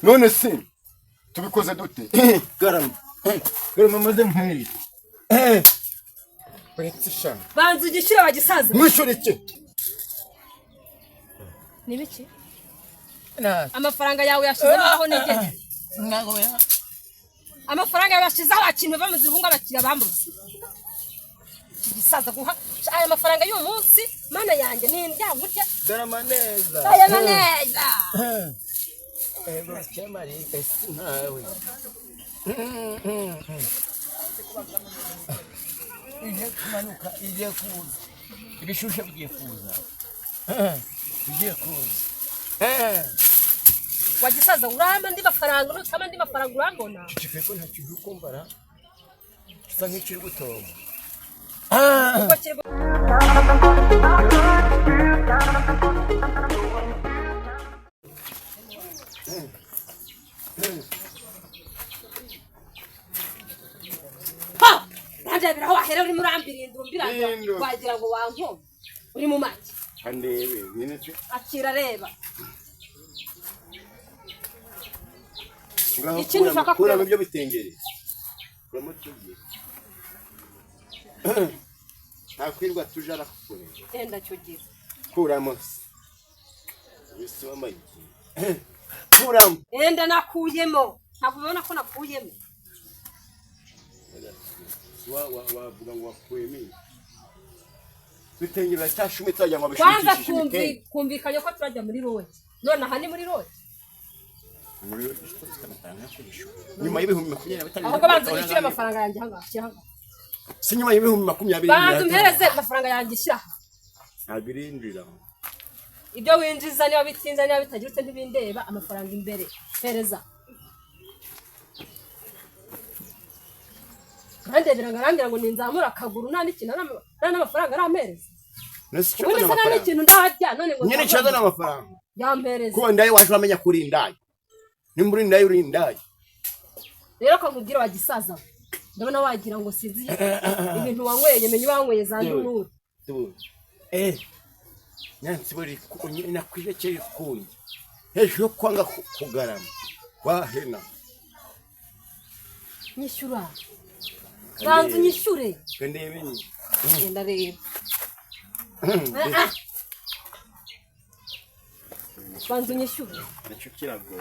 none se tubikoze dute? Garama maze mpiri. Wetsi banzu gishira bagisaza mwishurike. Nibiki amafaranga yawe yashize aho nigeze ngago ya amafaranga yashize abakintu bamuze bunga bakira bambuze gisaza guha aya mafaranga y'uyu munsi mana yanjye ni ndyaburya Garama neza aya maneza ego cyamari esi nawe ihe kumanuka ije kuza ibishushe bigiye kuza bigiye kuza wagisaza uramba ndi mafaranga n'utama ndi mafaranga urambona kifeko nta kintu kumbara kisa nk'ikiri gutonga uko kiri Ndabira aho ahera uri murambirindura mbiraga wagira ngo wanko uri mu maki andebe nyine cyo akira reba ikintu ushaka kura mu byo bitengere uramutugiye akwirwa tujara kure enda cyugira kuramo Yesu wamaye kuramo enda nakuyemo ntakubona ko nakuyemo wavuga ngo wakuyemo bitengera cyashumitse ajya ngo abishikishije kwanza kumvikanye ko turajya muri road none aha ni muri road nyuma y'ibihumbi 20 ahubwo banzu gishira amafaranga yanjye hanga cyanga si nyuma y'ibihumbi 20 banzu mpereze amafaranga yanjye shyira agirindira ibyo winjiza niba bitinza niba bitagirutse ntibindeba amafaranga imbere pereza kandi birangarangira ngo ninzamura akaguru nta n'ikintu n'amafaranga aramereza ubundi se nta n'ikintu ndahajya none ngo nyine cyaza n'amafaranga yampereza ko ndaye waje amenya kuri indaye nimburi ndaye uri indaye rero kakubwira wagisaza ndabona wagira ngo sinzi ibintu wanyweye menye wanyweye za nduru nyansi buri nakwirekeye kunye hejuru kwanga kugarama wahena nyishyura banzu nyishyure ndebe ni ndareba banzu nyishyure nacyo kirago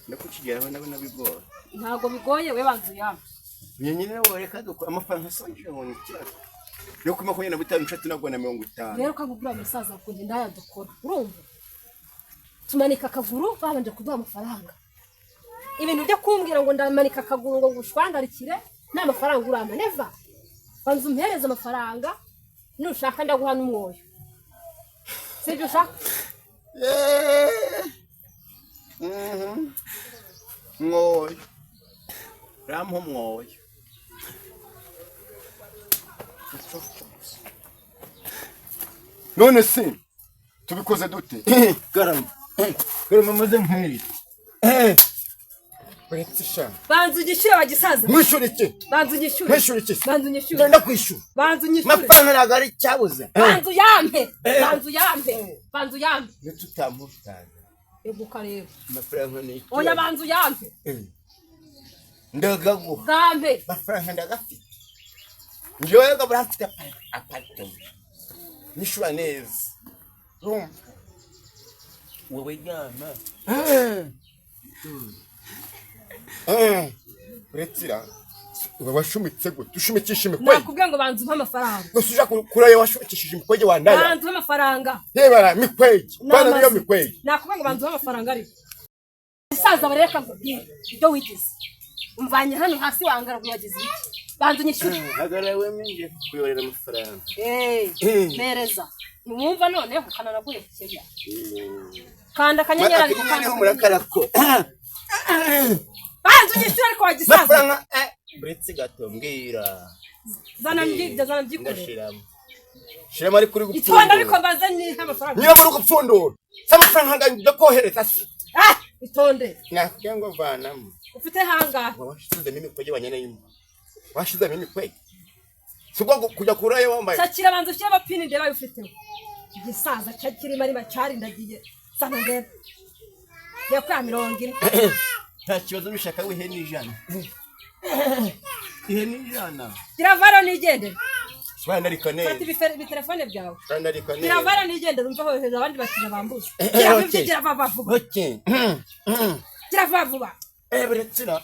ndakukigeraho ndabona bigora ntago bigoye we banzu yamwe nyine woreka amafaranga asonje ngo nikirago yo kuma ko nyina butanu 350 rero kagugura umusaza kunye ndayadukora urumva tumanika akaguru babanje kuduha amafaranga ibintu byo kumbwira ngo ndamanika akaguru ngo gushwangarikire nta mafaranga uramba neva banzu mpereza amafaranga nushaka ndaguha n'umwoyo sibyo ushaka mwoyo ramho mwoyo none se tubikoze dute? Garama maze mpiri. Wetsi banzu gishira bagisaza mwishurike banzu nyishure mwishurike banzu nyishure ndenda kwishura banzu nyishure mafaranga nagari cyabuze banzu yampe banzu yampe banzu yampe nitutamufitanga eguka rero mafaranga ni oya banzu yampe ndagago gambe mafaranga ndagafite njoye gabrafite apartment nishura neza wewe nyama retira washumitse gute ushumikisha imikwege nakubwiye ngo banzu amafaranga gusuja kuraye washumikishije imikwege wandaya banzu amafaranga hebara mikwege bana niyo mikwege nakubwiye ngo banzu amafaranga ari isaza bareka ibyo wigize umvanye hano hasi wangara kuyagize iki banzu nyishyure hagarawe minje kuyorera amafaranga mereza mwumva none ukananaguye kenya kanda kanyenyera ariko kandi murakarako banzu nyishyure ariko wagisaza mafaranga bretse gato mbwira zana mbyikore ndashiramo shiramo ari kuri gupfundura itonda ariko bazanye amafaranga niba muri gupfundura amafaranga ndakohereza itonde nakyango vanamo ufite hanga washize mimi kwaje banyene yimwe washize mimi kwaje sugwa kujya kurayo wambaye sakira banzu cye bapini ndeba ufite igisaza cyakiri mari macari ndagiye sana ndeba yakwa 40 nta kibazo bishaka wihene ijana ihene ijana kiravara nigende bana rikane fata telefone byawe bana rikane kiravara nigende urumva hoheza abandi bakina bambuze kiravye kirava vuba okay kirava vuba beretsira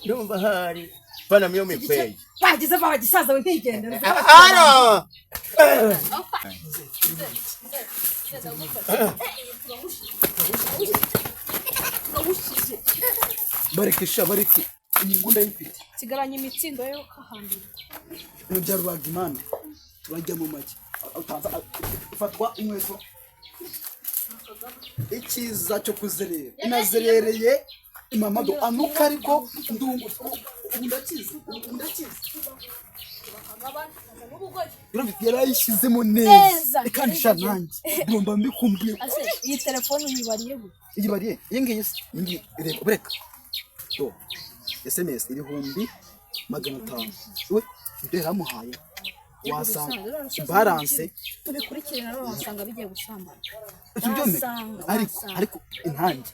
ndumva hari bana myo mipeye bagize bagisaza ntigende ara barikisha bariki ingunda y'ifite sigaranye imitsindo yo kahambira no byarubaga imana turajya mu make utanza ifatwa inkweto ikiza cyo kuzerera inazerereye imamado anuka ariko ndungu ndakiza urumva yarayishizemo neza ikanisha nanjye ndumva mbikumbuye iyi telefone uyibariye iyi ngiyi reka bureka to SMS ibihumbi 500 we nderamuhaye wasanga balance tubikurikirana no wasanga bigiye gusambana ariko intange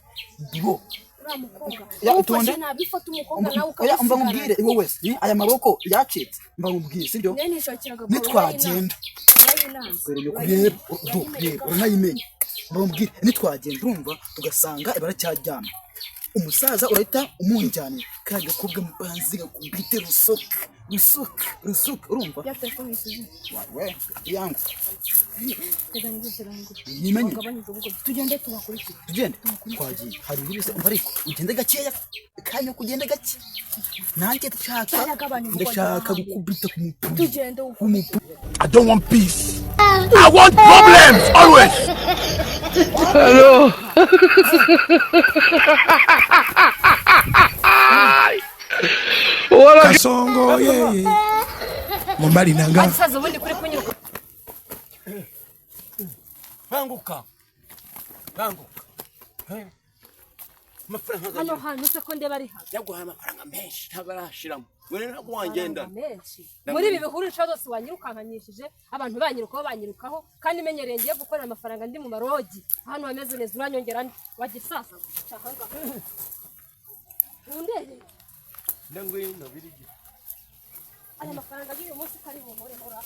bro ramukobwa ya utonde nabifata umukobwa nawe ukaba mva ngubwire iwe wese aya maboko yacitse mva ngubwire sibyo nitwagenda kureba uranayimenye mva ngubwire nitwagenda urumva tugasanga baracyaryama umusaza urahita umunjyane kandi gakobwa mbanzi gakubite rusuka urumva ya telefone isize we yangu nimenye tugende tubakurikira tugende twagiye hari ibise ariko ugende gakeya kanya kugenda gake nanjye ndashaka gukubita ku mupfu tugende I don't want peace. I want problems always. Hello. Wala kasongo yeye. Mumbali nanga. asaza ubundi kuri kunyiruka banguka amafaranga hano hantu se ko ndeba ari hano yaguhaye amafaranga menshi ntabarashiramo mwene ntabwo wangenda muri ibi bihuru cyose wanyirukankanyishije abantu banyirukaho kandi menyereye ngiye gukorera amafaranga ndi mu marogi hano hameze neza uranyongera wagisasa cyahanga undeye ndangwino birigi aya mafaranga y'uyu munsi kari buhore hora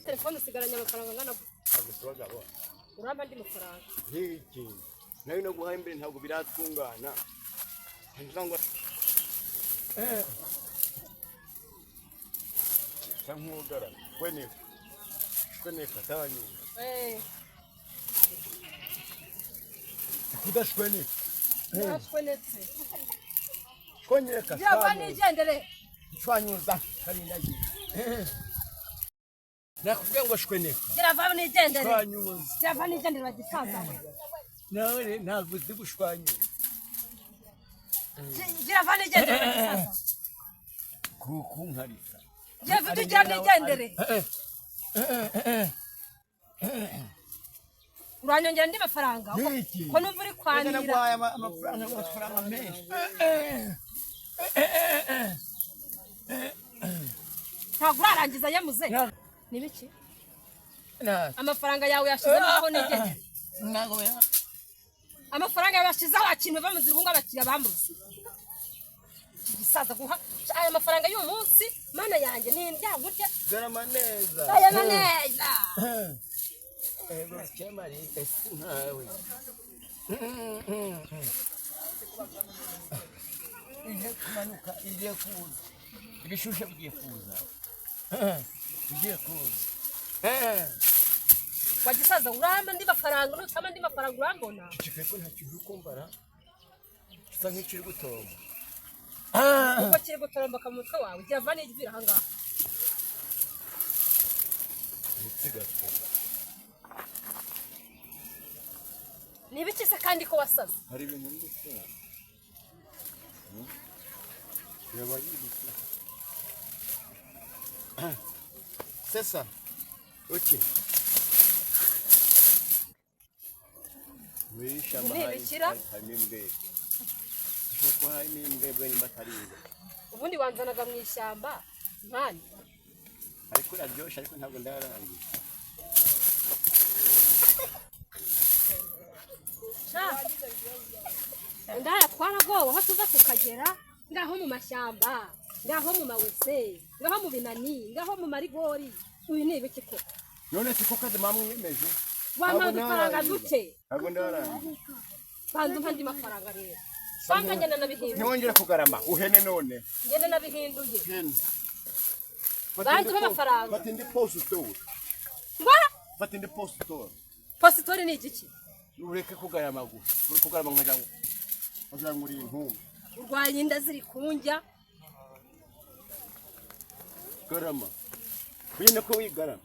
telefone usigaranye amafaranga angana uramba ndi mafaranga hiki nayo no guhaye imbere ntabwo biratungana ngo sankugara kwene katanyu kudashweni nashwenetse konyere katanyu yabani gendere twanyuza karindaji nakubwiye ngo shweneka giravani nigendere twanyuza giravani nigendere bagisaza nawe ntabwo uzi gushwanya giravani nigendere bagisaza kuku nkarisa giravani nigendere uranyongera ndi mafaranga ko numva uri kwanira naguhaye amafaranga menshi ntabwo urarangiza yamuze nibiki amafaranga yawe yashizemo aho nigeze amafaranga yawe yashizeho akintu bamuze ubunga abakiriya bambuze gisaza guha aya mafaranga y'uyu munsi mana yanjye ni ndyaburya garama neza aya neza ego cyamari esi nkawe ihe kumanuka igiye kuza ibishushe bigiye kuza bigiye kuza wagisaza uramba ndi mafaranga nutama ndi mafaranga urambona cicike ko nta kintu kumbara kisa nk'ikiri gutomba ubwo kiri gutoromba ku mutwe wawe giravani igivira ahangaha nibiki se kandi ko wasaze hari ibintu ndetse yabaye sasa Oke. Wisha harimo imbwa. Shoko harimo imbwa bwe nibatarize. Ubundi wanzanaga mu ishyamba nkani. Ariko uraryosha ariko ntabwo ndarangiye. Ndaya twaragowe aho tuva tukagera ngaho mu mashyamba, ngaho mu mawese, ngaho mu binani, ngaho mu marigori. Uyu ni ibiki ko? None siko kaze mamwemeje. Wamaze faranga duke. Ntabwo ndarangiye. Bandu mpandi mafaranga rero. Sanga njye nabihinduye. Ntiwongere kugarama uhene none. Njye nabihinduye. Hene. Bandu b'amafaranga. Batinde post store. Ngwa? Batinde post store. Post store ni igiki? Ureke kugarama gusa. Uri kugarama nkajango. Azanguri intumbi. Urwaye inda ziri kunjya. Garama. Bine ko wigarama.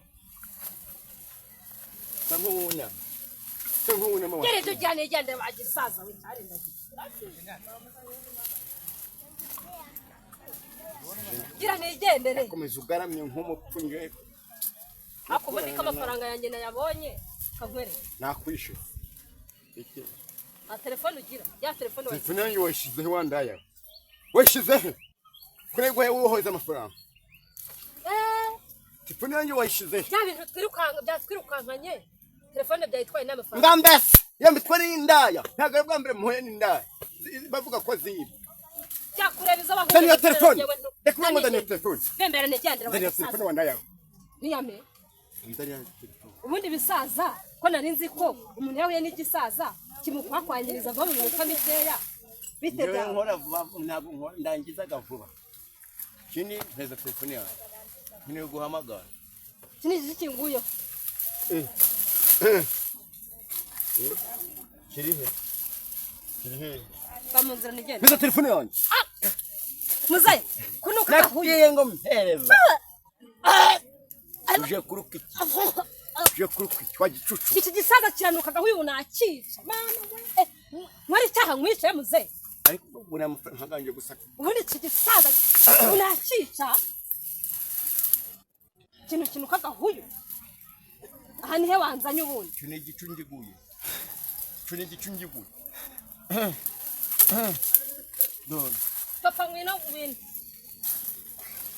Samuna. Samuna mama. Gere tujyane gende bagisaza witari ndagi. Gira nigendere. Komeza ugaramye nk'umupfunge. Akuboneka amafaranga yanjye nayabonye. Kagwere. Nakwishe. Iki. A telefone ugira. Ya telefone wawe. Telefone yanjye washizeho wandaya. Washizeho. Kurego yewe uhoza amafaranga. Telefone yanjye washizeho. Ya bintu twirukankanye. Telefone byayitwaye n'amafaranga. Ngambese. Yamitwari indaya. Ntago bwa mbere muhoye n'indaya. Bavuga ko ziba. Cyakureba bavuga. Tani ya telefone. Reka ngo ndani ya telefone. Bembera negendera. Ndani ya telefone wandaya. Niyame. Ndani ya telefone. Ubundi bisaza ko nari nzi ko umuntu yahuye n'igisaza kimukwakwanyiriza vuba mu minota mikeya bitega nkora vuba ntabwo ndangizaga vuba kini mpeza telefone yawe kini guhamagara kini zikinguye kirihe bamunzira nigende mpeza telefone yawe muzaye kunuka nakuye ngo mpereza uje kuruka je kuruki twagicucu iki gisaza kiranukaga huyu nakica mama we mwari cyaha mwice muze ariko ubona ntaganje gusaka ubundi iki gisaza unakica kintu kinukaga huyu aha nihe wanzanye ubundi cyune gicungiguye don papa mwino win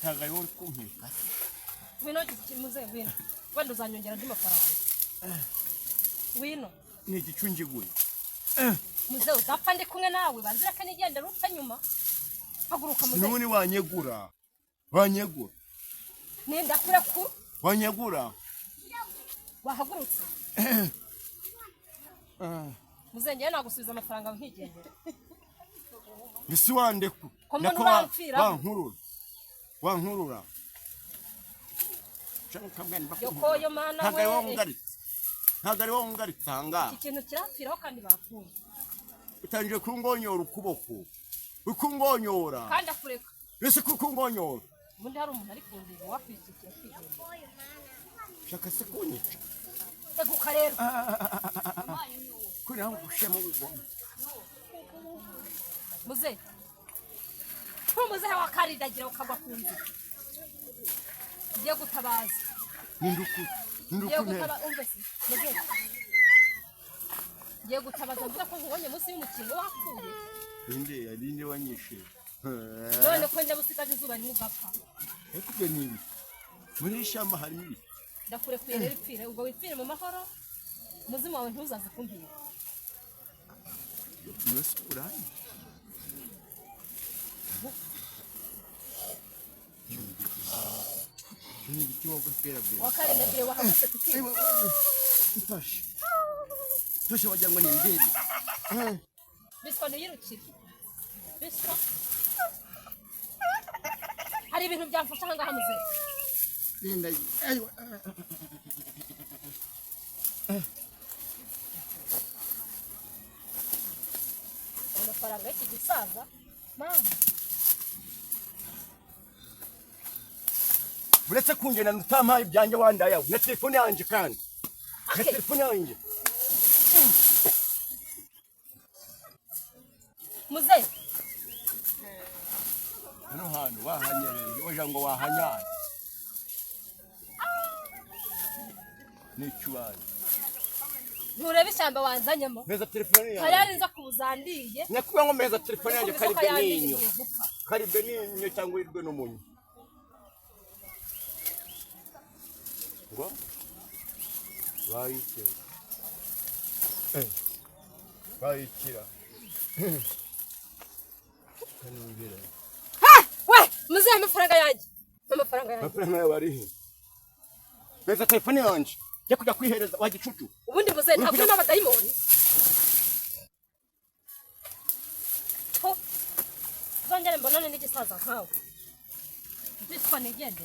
tagayo uri kumpika wino muze wino wenda uzanyongera ndi mafaranga wino ni gicungiguye muze udapfa ndi kumwe nawe banzira ka nigende rupfa nyuma haguruka muze none wanyegura nenda kure ku wanyegura wahagurutse muze njye nagusubiza amafaranga nkigendera bisi wandeku wankurura yokoyo mana we ntagari wo ngaritanga ikintu kirapfiraho kandi bafunze utangije kungonyora ukuboko ukungonyora kandi akureka bisi kungonyora ubundi hari umuntu ari kundiza wafitikiye kwigenda shaka se kunyica eguka rero kuri aho gushema ubugome muze muze wakaridagira ukagwa kunzi ugiye gutabaza ninduku ugiye gutabaza mvuga ko nkubonye munsi y'umukingo wapfuye ninde wanyishe none ko njya gusigaje izuba rimugapfa ariko ibyo ni ibi muri ishyamba harimo ibi ndakurekuye rero ipfire ubwo wipfire mu mahoro muzima wawe ntuzaze kumbwira mwese urayi ni igiti wo gutera bwe wakarendagire wahagutse tukiye fashe wagira ngo ni indiri biswa ntiyirukire biswa hari ibintu byamfasha ngaha muze Linda amafaranga y'iki gisaza mama uretse kungena nutampaye ibyanjye wandayawe na telefone yanjye kandi na telefone yanjye muze hano hantu wahanyereye waje ngo wahanyane n'icyubanye nturebe ishyamba wanzanyemo meza telefone yanjye hayari nza kubuzandiye nyakubwa ngo meza telefone yanjye karibe ninyo cyangwa irwe n'umunyu ngo bayikira bayikira kanubira we muze amafaranga yanjye amafaranga yawe arihe meza telefone yanjye jya kujya kwihereza wa gicucu ubundi muze ntabwo n'abadayimoni zongere mbonane n'igisaza nkawe biswa nigende